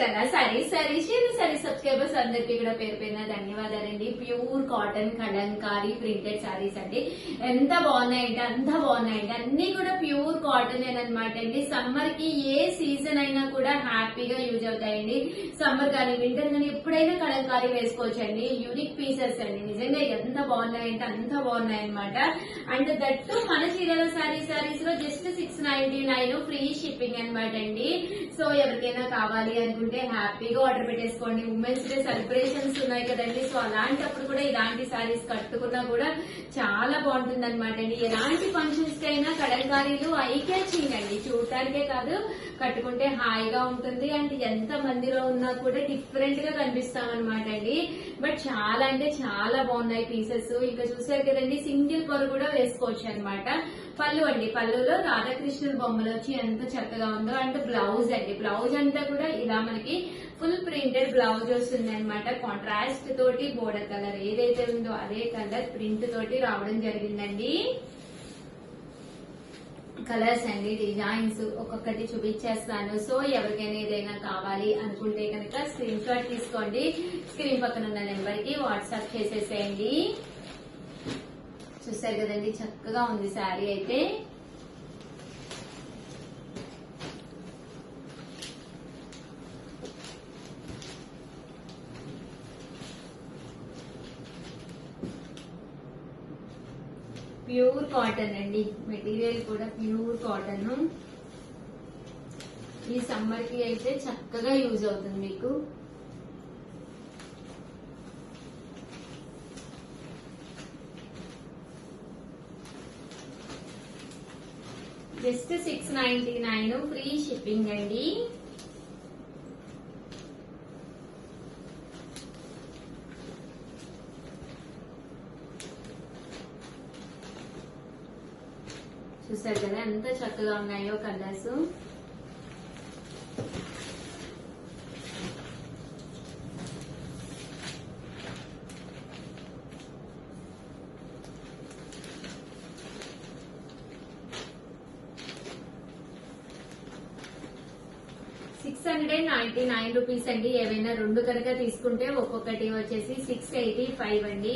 కిరణా sorry subscribers అందరికి కూడా పేరు పేరున ధన్యవాదాలండి. Pure cotton Kalamkari printed saris అండి. ఎంత బాగున్నాయంటే అంత బాగున్నాయండి. అన్ని కూడా ప్యూర్ కాటన్ అనమాట అండి. సమ్మర్ కి ఏ సీజన్ అయినా కూడా హ్యాపీగా యూజ్ అవుతాయండి. సమ్మర్ కానీ వింటర్ కానీ ఎప్పుడైనా కలంకారీ వేసుకోవచ్చండి. యూనిక్ పీసెస్ అండి. నిజంగా ఎంత బాగున్నాయంటే అంత బాగున్నాయి అనమాట. అండ్ దట్టు మన చీరాల సారీస్ లో జస్ట్ 699 ఫ్రీ షిప్పింగ్ అనమాట అండి. సో ఎవరికైనా కావాలి అనుకుంటే హ్యాపీగా ఆర్డర్ పెట్టేసుకోండి. ఉమెన్స్ డే సెలబ్రేషన్స్ ఉన్నాయి కదండి. సో అలాంటప్పుడు కూడా ఇలాంటి సారీస్ కట్టుకున్నా కూడా చాలా బాగుంటుంది అనమాట అండి. ఎలాంటి ఫంక్షన్స్ కి అయినా కలంకారీలు ఐ క్యాచింగ్ అండి. చూడటానికే కాదు కట్టుకుంటే హాయిగా ఉంటుంది. అండ్ ఎంత మందిలో ఉన్నా కూడా డిఫరెంట్ గా కనిపిస్తాం అనమాట అండి. బట్ చాలా అంటే చాలా బాగున్నాయి పీసెస్. ఇంకా చూసారు కదండి, సింగిల్ పొర కూడా వేసుకోవచ్చు అనమాట. పళ్ళు అండి, పళ్ళులో రాధాకృష్ణుల బొమ్మలు వచ్చి ఎంత చక్కగా ఉందో. అండ్ బ్లౌజ్ అండి, బ్లౌజ్ అంతా కూడా ఇలా మనకి ఫుల్ ప్రింటెడ్ బ్లౌజ్ వస్తుంది అనమాట. కాంట్రాస్ట్ తోటి బోర్డర్ కలర్ ఏదైతే ఉందో అదే కలర్ ప్రింట్ తోటి రావడం జరిగిందండి. కలర్స్ అండి, డిజైన్స్ ఒక్కొక్కటి చూపించేస్తాను. సో ఎవరికైనా ఏదైనా కావాలి అనుకుంటే కనుక స్క్రీన్ షాట్ తీసుకోండి. స్క్రీన్ పక్కన ఉన్న నెంబర్ కి వాట్సాప్ చేసేసేయండి. చూసారు కదండి, చక్కగా ఉంది శారీ అయితే. ప్యూర్ కాటన్ అండి, మెటీరియల్ కూడా ప్యూర్ కాటన్. ఈ సమ్మర్ కి అయితే చక్కగా యూజ్ అవుతుంది మీకు. జస్ట్ 699 ఫ్రీ షిప్పింగ్ అండి. చూసారు కదా ఎంత చక్కగా ఉన్నాయో కలర్స్. ₹699 అండి. ఏవైనా రెండు కనుక తీసుకుంటే ఒక్కొక్కటి వచ్చేసి 685 అండి.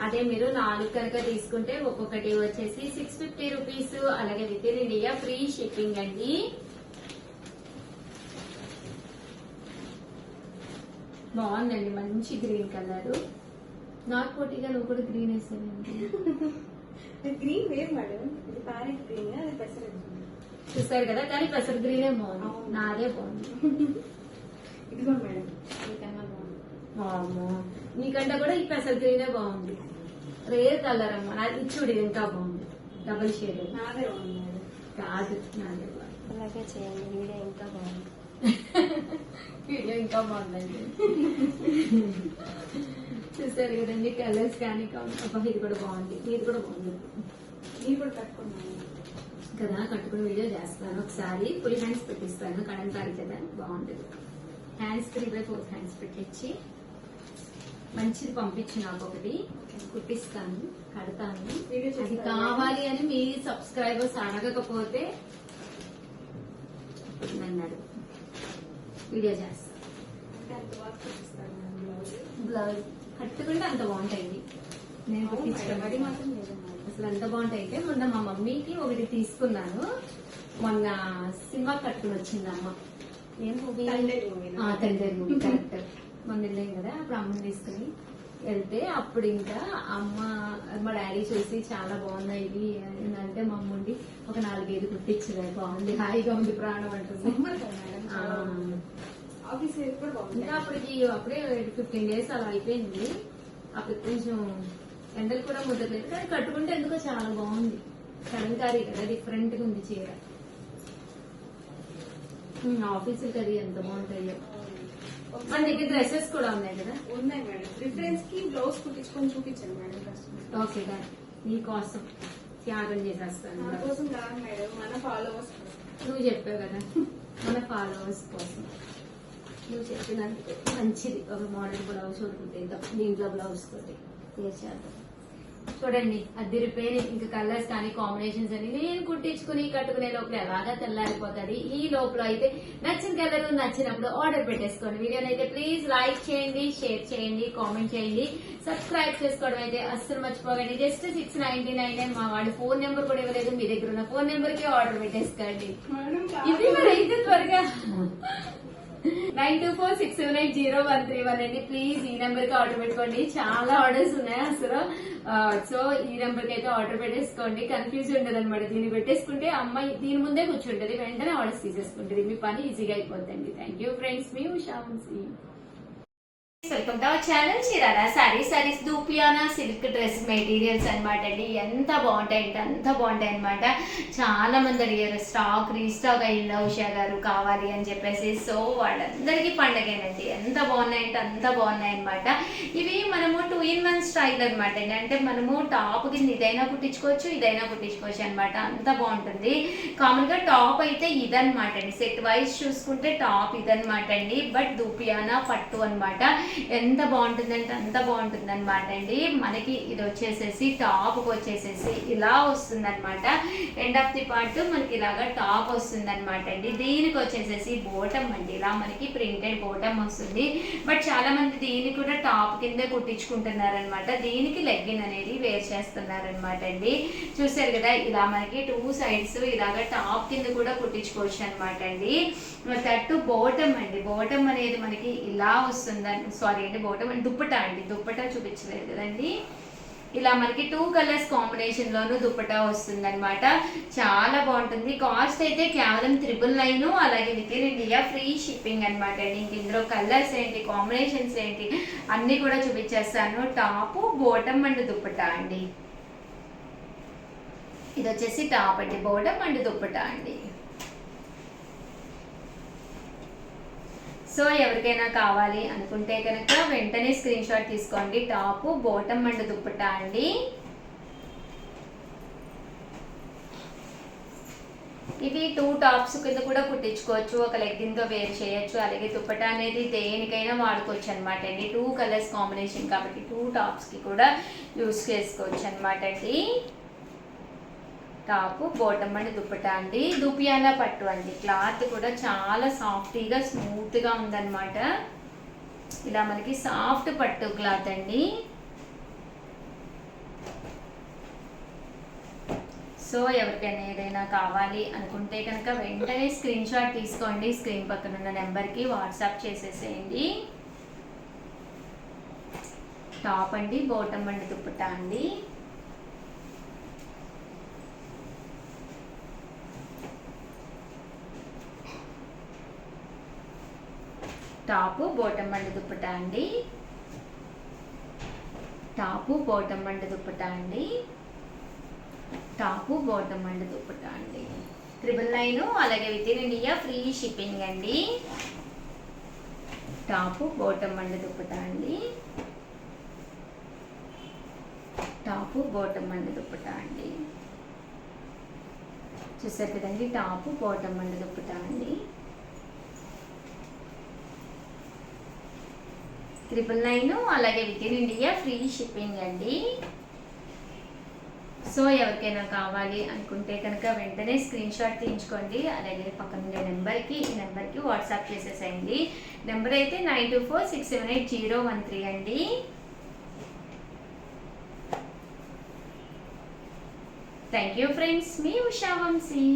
అదే మీరు 4 కనుక తీసుకుంటే ఒక్కొక్కటి వచ్చేసి ₹650. అలాగే with in India free shipping అండి. బాగుందండి, మంచి గ్రీన్ కలర్. నాకు పోటీగా నువ్వు కూడా గ్రీన్ వేసానండి. గ్రీన్ వేరు మేడం, ఇది ప్యారెట్ గ్రీన్, అది పెసర. చూస్తారు కదా, కానీ పెసర్ గ్రీనే బాగుంది. నాదే బాగుంది. ఇదిగో మేడం, మీకన్నా బాగుంది. వామ్మో, నీకంటే కూడా ఈ పెసర్ గ్రీనే బాగుంది. రేర్ కలర్ అమ్మా. నాది చూడు, ఇంకా బాగుంది. Double shade. నాదే బాగుంది మేడం. కాదు, నాదే బాగుంది. అలాగే చేయండి, వీడియో ఇంకా బాగుంది. వీడియో ఇంకా బాగుందండి. చూసారు కదండి, కలర్స్ కానీ ఇది కూడా బాగుంది. ఇది కూడా బాగుంది. మీరు కూడా కట్టుకున్నాను కదా, కట్టుకుని వీడియో చేస్తాను. ఒకసారి ఫుల్ హ్యాండ్స్ పెట్టిస్తాను. కడంకారీ కదా, బాగుంటుంది. హ్యాండ్స్ 3/4 హ్యాండ్స్ పెట్టించి మంచిది పంపించి నాకు ఒకటి కుట్టిస్తాను, కడతాను. అది కావాలి అని మీ సబ్స్క్రైబర్స్ అడగకపోతే నన్ను వీడియో చేస్తాను. బ్లౌజ్ కట్టుకుంటే అంత బాగుంటాయి. నేను కుట్టించుకోవాలి మాత్రం లేదు. అసలు ఎంత బాగుంటాయి అంటే, మొన్న మా మమ్మీకి ఒకటి తీసుకున్నాను. మొన్న సినిమా కట్టుకుని వచ్చింది అమ్మ. ఏం తండ్రి మూవీ కరెక్ట్. మొన్న వెళ్ళాం కదా, అప్పుడు అమ్మని తీసుకుని వెళ్తే అప్పుడు ఇంకా అమ్మ మా డాడీ చూసి చాలా బాగున్నాయి ఇవి అంటే మా అమ్మ ఉండి ఒక 4-5 కుట్టించింది. బాగుంది, హాయిగా ఉంది, ప్రాణం అంటుంది. ఇంకా అప్పుడే 15 days అలా అయిపోయింది. అప్పుడు కొంచెం ఎండలు కూడా ముద్దలేదు, కానీ కట్టుకుంటే ఎందుకో చాలా బాగుంది. కలంకారీ కదా, డిఫరెంట్ గా ఉంది చీర. ఆఫీసులకి అది ఎంత బాగుంటాయో. మన దగ్గర డ్రెస్సెస్ కూడా ఉన్నాయి కదా. ఉన్నాయి మేడం. రిఫరెన్స్ కి బ్లౌజ్ కుట్టించుకొని చూపించండి మేడం. ఓకే గా, నీకోసం త్యాగం చేసేస్తాను. మన కోసం కాదు మేడం, మన ఫాలోవర్స్ కోసం. నువ్వు చెప్పావు కదా, మన ఫాలోవర్స్ కోసం నువ్వు చెప్పినందుకు మంచిది. ఒక మోడల్ బ్లౌజ్ కొడుకుంటే దీంట్లో బ్లౌజ్ తోటి చేసేద్దాం. చూడండి అదిరిపోయి ఇంకా కలర్స్ కానీ కాంబినేషన్స్ అని నేను కుట్టించుకుని కట్టుకునే లోపల ఎలాగా తెల్లారిపోతుంది. ఈ లోపల అయితే నచ్చిన కలర్ నచ్చినప్పుడు ఆర్డర్ పెట్టేసుకోండి. వీడియోని అయితే ప్లీజ్ లైక్ చేయండి, షేర్ చేయండి, కామెంట్ చేయండి, సబ్స్క్రైబ్ చేసుకోవడం అయితే అస్సలు మర్చిపోకండి. జస్ట్ 699 మా వాడి ఫోన్ నెంబర్ కూడా ఇవ్వలేదు, మీ దగ్గర ఉన్న ఫోన్ నెంబర్ కి ఆర్డర్ పెట్టేసుకోండి. ఇది మరి అయితే త్వరగా 9246780131 అండి. ప్లీజ్ ఈ నెంబర్ కి ఆర్డర్ పెట్టుకోండి. చాలా ఆర్డర్స్ ఉన్నాయి అసలు. సో ఈ నెంబర్ కి అయితే ఆర్డర్ పెట్టేసుకోండి. కన్ఫ్యూజ్ ఉండదు అనమాట. దీన్ని పెట్టేసుకుంటే అమ్మాయి దీని ముందే కూర్చుంటది, వెంటనే ఆర్డర్స్ తీసేసుకుంటది. మీ పని ఈజీగా అయిపోద్దండి. థ్యాంక్ యూ ఫ్రెండ్స్, మీ Usha Vamsi. Welcome to our channel Chirala sarees dupioni silk dress materials అనమాట అండి. ఎంత బాగుంటాయి అంటే అంత బాగుంటాయి అనమాట. చాలా మంది అడిగారు స్టాక్ రీస్టాక్ అయిందా ఉషా గారు కావాలి అని చెప్పేసి. సో వాళ్ళందరికీ పండగేనండి. ఎంత బాగున్నాయి అంటే అంత బాగున్నాయి అనమాట. ఇవి మనము 2-in-1 స్టైల్ అనమాట అండి. అంటే మనము టాప్ కింద ఇదైనా కుట్టించుకోవచ్చు, ఇదైనా కుట్టించుకోవచ్చు అనమాట. అంత బాగుంటుంది. కామన్ గా టాప్ అయితే ఇదనమాట అండి. సెట్ వైజ్ చూసుకుంటే టాప్ ఇదనమాట అండి. బట్ దూపియానా పట్టు అనమాట. ఎంత బాగుంటుందంటే అంత బాగుంటుంది అనమాట అండి. మనకి ఇది వచ్చేసేసి టాప్ వచ్చేసేసి ఇలా వస్తుంది అనమాట. ఎండ్ ఆఫ్ ది పార్ట్ మనకి ఇలాగా టాప్ వస్తుంది అనమాట అండి. దీనికి వచ్చేసేసి బోటమ్ అండి. ఇలా మనకి ప్రింటెడ్ బోటమ్ వస్తుంది. బట్ చాలా మంది దీన్ని కూడా టాప్ కిందే కుట్టించుకుంటున్నారు అనమాట. దీనికి లెగ్గిన్ అనేది వేర్ చేస్తున్నారు అనమాట అండి. చూసారు కదా, ఇలా మనకి 2 సైడ్స్ ఇలాగా టాప్ కింద కూడా కుట్టించుకోవచ్చు అనమాట అండి. తట్టు బోటమ్ అండి. బోటమ్ అనేది మనకి ఇలా వస్తుందని, సారీ అండి బోటమ్ అండి, దుప్పటా అండి. దుప్పటా చూపించలేదు కదండి. ఇలా మనకి 2 కలర్స్ కాంబినేషన్ లోను దుప్పటా వస్తుంది అనమాట. చాలా బాగుంటుంది. కాస్ట్ అయితే కేవలం 999, అలాగే with in India free shipping అనమాట అండి. ఇంక ఇందులో కలర్స్ ఏంటి, కాంబినేషన్స్ ఏంటి అన్ని కూడా చూపించేస్తాను. టాప్ బోటమ్ అండ్ దుప్పటా అండి. ఇది వచ్చేసి టాప్ అండి, బోటమ్ అండ్ దుప్పటా అండి. సో ఎవరికైనా కావాలి అనుకుంటే కనుక వెంటనే స్క్రీన్ షాట్ తీసుకోండి. టాప్ బోటమ్ అండ్ దుప్పటా అండి. ఇవి 2 టాప్స్ కింద కూడా కుట్టించుకోవచ్చు, ఒక లెగ్గిన్ తో వేర్ చేయొచ్చు. అలాగే దుప్పటా అనేది దేనికైనా వాడుకోవచ్చు అనమాట అండి. 2 కలర్స్ కాంబినేషన్ కాబట్టి 2 టాప్స్ కి కూడా యూస్ చేసుకోవచ్చు అనమాట అండి. టాప్ బోటమ్ అండ్ దుప్పటా అండి. దూపియానా పట్టు అండి. క్లాత్ కూడా చాలా సాఫ్టీగా స్మూత్గా ఉందన్నమాట. ఇలా మనకి సాఫ్ట్ పట్టు క్లాత్ అండి. సో ఎవరికైనా ఏదైనా కావాలి అనుకుంటే కనుక వెంటనే స్క్రీన్ షాట్ తీసుకోండి. స్క్రీన్ పక్కన ఉన్న నెంబర్కి వాట్సాప్ చేసేసేయండి. టాప్ అండి, బోటమ్ అండ్ దుప్పటా అండి. టాప్ బోటమ్ అండ్ దుప్పటా అండి. టాప్ బోటమ్ అండ్ దుప్పటా అండి. టాప్ బోటమ్ అండ్ దుప్పటా అండి. 999, అలాగే with in India free shipping అండి. టాప్ బోటమ్ అండ్ దుప్పటా అండి. టాప్ బోటమ్ అండ్ దుప్పటా అండి. చూసారు కదండి, టాప్ బోటమ్ అండ్ దుప్పటా అండి. 999, అలాగే with in India free shipping అండి. సో ఎవరికైనా కావాలి అనుకుంటే కనుక వెంటనే స్క్రీన్ షాట్ తీయించుకోండి. అలాగే పక్కన ఉండే నెంబర్కి ఈ నెంబర్కి వాట్సాప్ చేసేసేయండి. నెంబర్ అయితే 9246780113 అండి. థ్యాంక్ యూ ఫ్రెండ్స్, మీ ఉషా వంశీ.